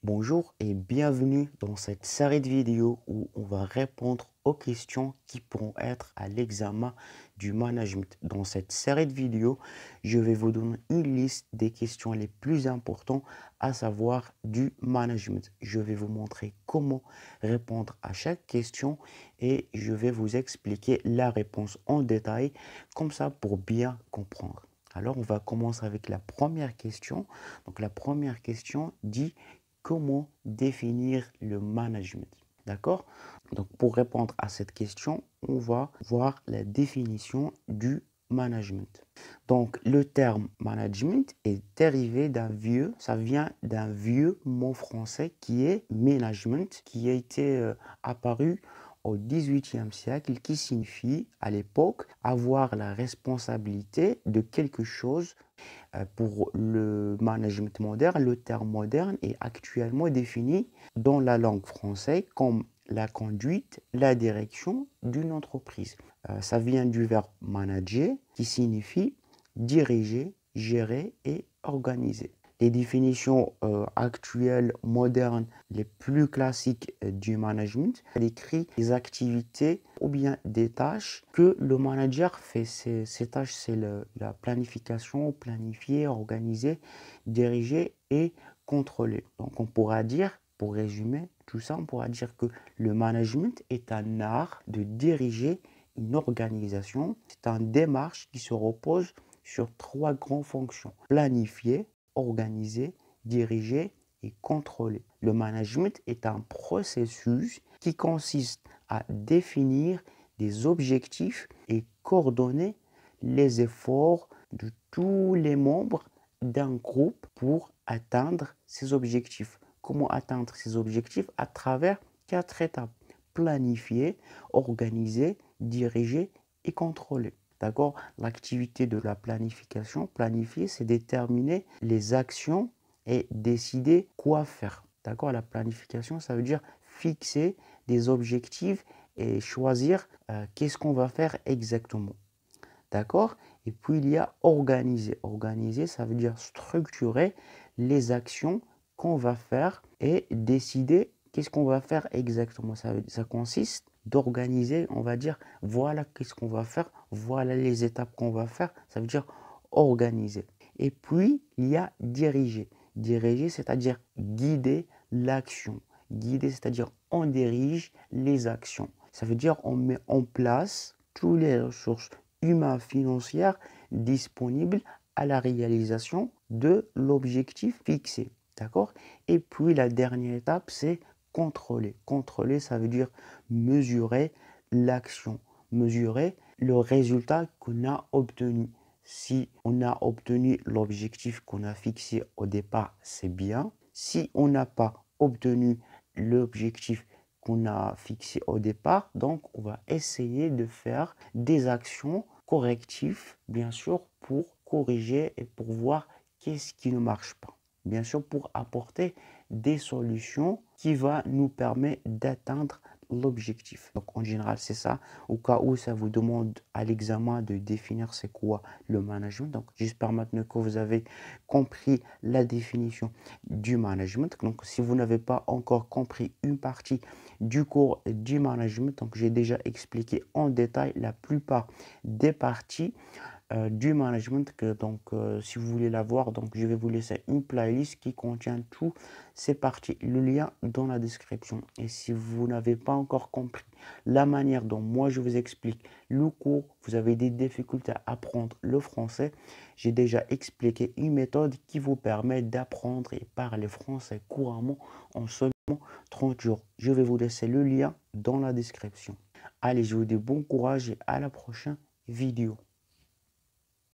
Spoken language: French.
Bonjour et bienvenue dans cette série de vidéos où on va répondre aux questions qui pourront être à l'examen du management. Dans cette série de vidéos, je vais vous donner une liste des questions les plus importantes, à savoir du management. Je vais vous montrer comment répondre à chaque question et je vais vous expliquer la réponse en détail, comme ça pour bien comprendre. Alors, on va commencer avec la première question. Donc, la première question dit: comment définir le management? D'accord? Donc, pour répondre à cette question, on va voir la définition du management. Donc, le terme management est dérivé ça vient d'un vieux mot français qui est management, qui a été apparu au XVIIIe siècle, qui signifie à l'époque avoir la responsabilité de quelque chose. Pour le management moderne, le terme moderne est actuellement défini dans la langue française comme la conduite, la direction d'une entreprise. Ça vient du verbe manager qui signifie diriger, gérer et organiser. Les définitions actuelles, modernes, les plus classiques du management décrit des activités ou bien des tâches que le manager fait. Ces tâches, c'est la planification, planifier, organiser, diriger et contrôler. Donc on pourra dire, pour résumer tout ça, on pourra dire que le management est un art de diriger une organisation. C'est une démarche qui se repose sur trois grandes fonctions: planifier, organiser, diriger et contrôler. Le management est un processus qui consiste à définir des objectifs et coordonner les efforts de tous les membres d'un groupe pour atteindre ces objectifs. Comment atteindre ces objectifs? À travers 4 étapes: planifier, organiser, diriger et contrôler. D'accord? L'activité de la planification, planifier, c'est déterminer les actions et décider quoi faire. D'accord? La planification, ça veut dire fixer des objectifs et choisir qu'est-ce qu'on va faire exactement. D'accord? Et puis il y a organiser. Organiser, ça veut dire structurer les actions qu'on va faire et décider qu'est-ce qu'on va faire exactement. Ça consiste d'organiser, on va dire, voilà qu'est-ce qu'on va faire, voilà les étapes qu'on va faire. Ça veut dire organiser. Et puis, il y a diriger. Diriger, c'est-à-dire guider l'action. Guider, c'est-à-dire on dirige les actions. Ça veut dire on met en place toutes les ressources humaines financières disponibles à la réalisation de l'objectif fixé. D'accord? Et puis la dernière étape, c'est contrôler. Contrôler, ça veut dire mesurer l'action, mesurer le résultat qu'on a obtenu. Si on a obtenu l'objectif qu'on a fixé au départ, c'est bien. Si on n'a pas obtenu l'objectif qu'on a fixé au départ, donc on va essayer de faire des actions correctives, bien sûr, pour corriger et pour voir qu'est-ce qui ne marche pas. Bien sûr, pour apporter des solutions qui vont nous permettre d'atteindre l'objectif. Donc en général, c'est ça. Au cas où ça vous demande à l'examen de définir c'est quoi le management. Donc j'espère maintenant que vous avez compris la définition du management. Donc si vous n'avez pas encore compris une partie du cours du management, donc j'ai déjà expliqué en détail la plupart des parties du management si vous voulez la voir, donc je vais vous laisser une playlist qui contient toutes ces parties, le lien dans la description. Et si vous n'avez pas encore compris la manière dont moi je vous explique le cours, vous avez des difficultés à apprendre le français, j'ai déjà expliqué une méthode qui vous permet d'apprendre et parler français couramment en seulement 30 jours. Je vais vous laisser le lien dans la description. Allez, je vous dis bon courage et à la prochaine vidéo.